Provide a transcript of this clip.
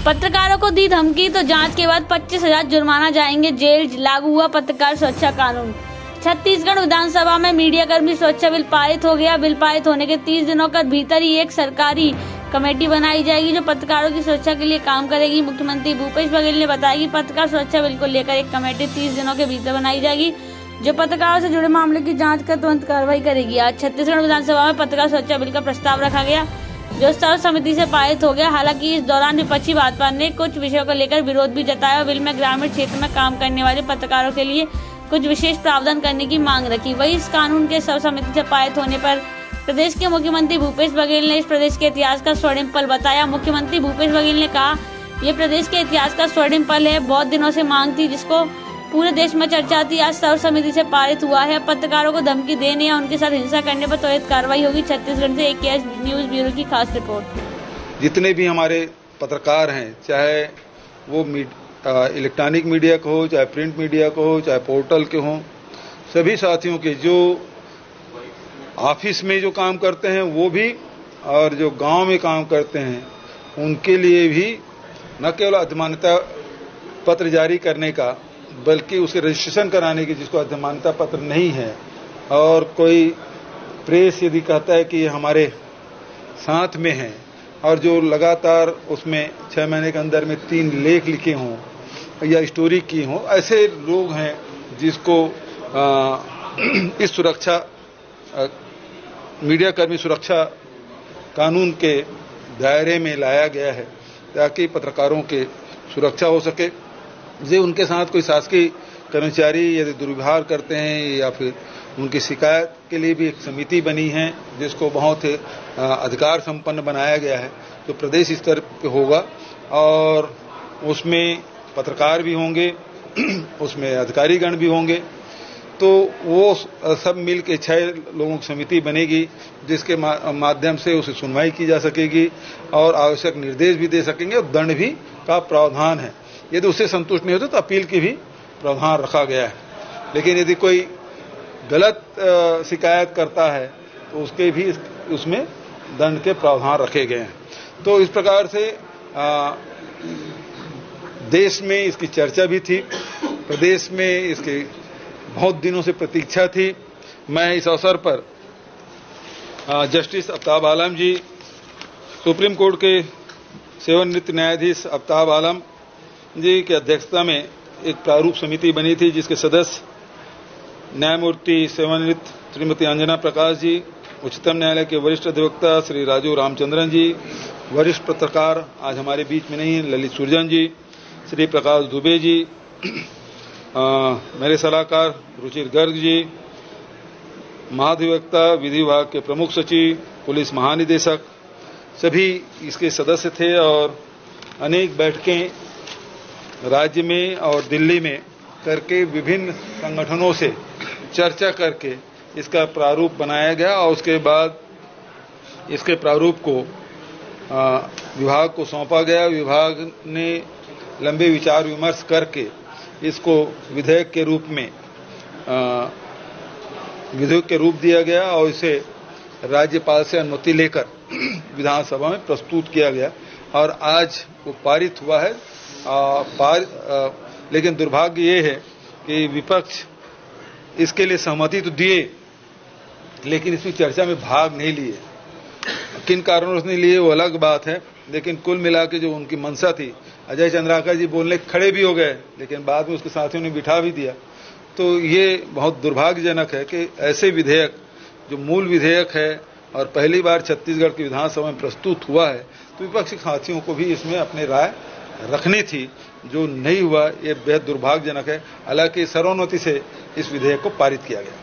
पत्रकारों को दी धमकी तो जांच के बाद 25,000 जुर्माना, जाएंगे जेल। लागू हुआ पत्रकार सुरक्षा कानून। छत्तीसगढ़ विधानसभा में मीडियाकर्मी सुरक्षा बिल पारित हो गया। बिल पारित होने के 30 दिनों के भीतर ही एक सरकारी कमेटी बनाई जाएगी जो पत्रकारों की सुरक्षा के लिए काम करेगी। मुख्यमंत्री भूपेश बघेल ने बताया कि पत्रकार सुरक्षा बिल को लेकर एक कमेटी 30 दिनों के भीतर बनाई जाएगी जो पत्रकारों से जुड़े मामले की जांच कर तुरंत कार्रवाई करेगी। आज छत्तीसगढ़ विधानसभा में पत्रकार सुरक्षा बिल का प्रस्ताव रखा गया जो सर्वसम्मति से पारित हो गया। हालांकि इस दौरान विपक्षी भाजपा ने कुछ विषयों को लेकर विरोध भी जताया। बिल में ग्रामीण क्षेत्र में काम करने वाले पत्रकारों के लिए कुछ विशेष प्रावधान करने की मांग रखी। वही इस कानून के सर्वसम्मति से पारित होने पर प्रदेश के मुख्यमंत्री भूपेश बघेल ने इस प्रदेश के इतिहास का स्वर्णिम पल बताया। मुख्यमंत्री भूपेश बघेल ने कहा, ये प्रदेश के इतिहास का स्वर्णिम पल है। बहुत दिनों से मांग थी जिसको पूरे देश में चर्चा थी, आज सर्वसम्मति से पारित हुआ है। पत्रकारों को धमकी देने या उनके साथ हिंसा करने पर त्वरित कार्रवाई होगी। छत्तीसगढ़ से AKS न्यूज ब्यूरो की खास रिपोर्ट। जितने भी हमारे पत्रकार हैं, चाहे वो इलेक्ट्रॉनिक मीडिया को हो, चाहे प्रिंट मीडिया को हो, चाहे पोर्टल के हों, सभी साथियों के जो ऑफिस में जो काम करते हैं वो भी और जो गांव में काम करते हैं उनके लिए भी न केवल अधिमान्यता पत्र जारी करने का बल्कि उसे रजिस्ट्रेशन कराने की, जिसको अधिमान्यता पत्र नहीं है, और कोई प्रेस यदि कहता है कि हमारे साथ में है और जो लगातार उसमें 6 महीने के अंदर में 3 लेख लिखे हों या स्टोरी की हों, ऐसे लोग हैं जिसको इस सुरक्षा मीडियाकर्मी सुरक्षा कानून के दायरे में लाया गया है ताकि पत्रकारों के सुरक्षा हो सके। जे उनके साथ कोई शासकीय कर्मचारी यदि दुर्व्यवहार करते हैं या फिर उनकी शिकायत के लिए भी एक समिति बनी है जिसको बहुत अधिकार संपन्न बनाया गया है, तो प्रदेश स्तर पे होगा और उसमें पत्रकार भी होंगे, उसमें अधिकारीगण भी होंगे। तो वो सब मिल के 6 लोगों की समिति बनेगी जिसके माध्यम से उसे सुनवाई की जा सकेगी और आवश्यक निर्देश भी दे सकेंगे और दंड भी का प्रावधान है। यदि उससे संतुष्ट नहीं होते तो अपील की भी प्रावधान रखा गया है। लेकिन यदि कोई गलत शिकायत करता है तो उसके भी उसमें दंड के प्रावधान रखे गए हैं। तो इस प्रकार से देश में इसकी चर्चा भी थी, प्रदेश में इसकी बहुत दिनों से प्रतीक्षा थी। मैं इस अवसर पर जस्टिस आफ्ताब आलम जी, सुप्रीम कोर्ट के सेवानिवृत्त न्यायाधीश आफ्ताब आलम जी की अध्यक्षता में एक प्रारूप समिति बनी थी जिसके सदस्य न्यायमूर्ति सेवानिवृत्त श्रीमती अंजना प्रकाश जी, उच्चतम न्यायालय के वरिष्ठ अधिवक्ता श्री राजू रामचंद्रन जी, वरिष्ठ पत्रकार आज हमारे बीच में नहीं हैं ललित सुरजन जी, श्री प्रकाश दुबे जी, मेरे सलाहकार रुचिर गर्ग जी, महाधिवक्ता, विधि विभाग के प्रमुख सचिव, पुलिस महानिदेशक, सभी इसके सदस्य थे और अनेक बैठकें राज्य में और दिल्ली में करके विभिन्न संगठनों से चर्चा करके इसका प्रारूप बनाया गया और उसके बाद इसके प्रारूप को विभाग को सौंपा गया। विभाग ने लंबे विचार विमर्श करके इसको विधेयक के रूप दिया गया और इसे राज्यपाल से अनुमति लेकर विधानसभा में प्रस्तुत किया गया और आज वो पारित हुआ है। लेकिन दुर्भाग्य ये है कि विपक्ष इसके लिए सहमति तो दिए लेकिन इसमें चर्चा में भाग नहीं लिए। किन कारणों से नहीं लिए वो अलग बात है, लेकिन कुल मिला के जो उनकी मंशा थी, अजय चंद्राकर जी बोलने खड़े भी हो गए लेकिन बाद में उसके साथियों ने बिठा भी दिया। तो ये बहुत दुर्भाग्यजनक है कि ऐसे विधेयक जो मूल विधेयक है और पहली बार छत्तीसगढ़ की विधानसभा में प्रस्तुत हुआ है, तो विपक्षी साथियों को भी इसमें अपनी राय रखनी थी, जो नहीं हुआ। ये बेहद दुर्भाग्यजनक है। हालांकि सर्वोन्नति से इस विधेयक को पारित किया गया।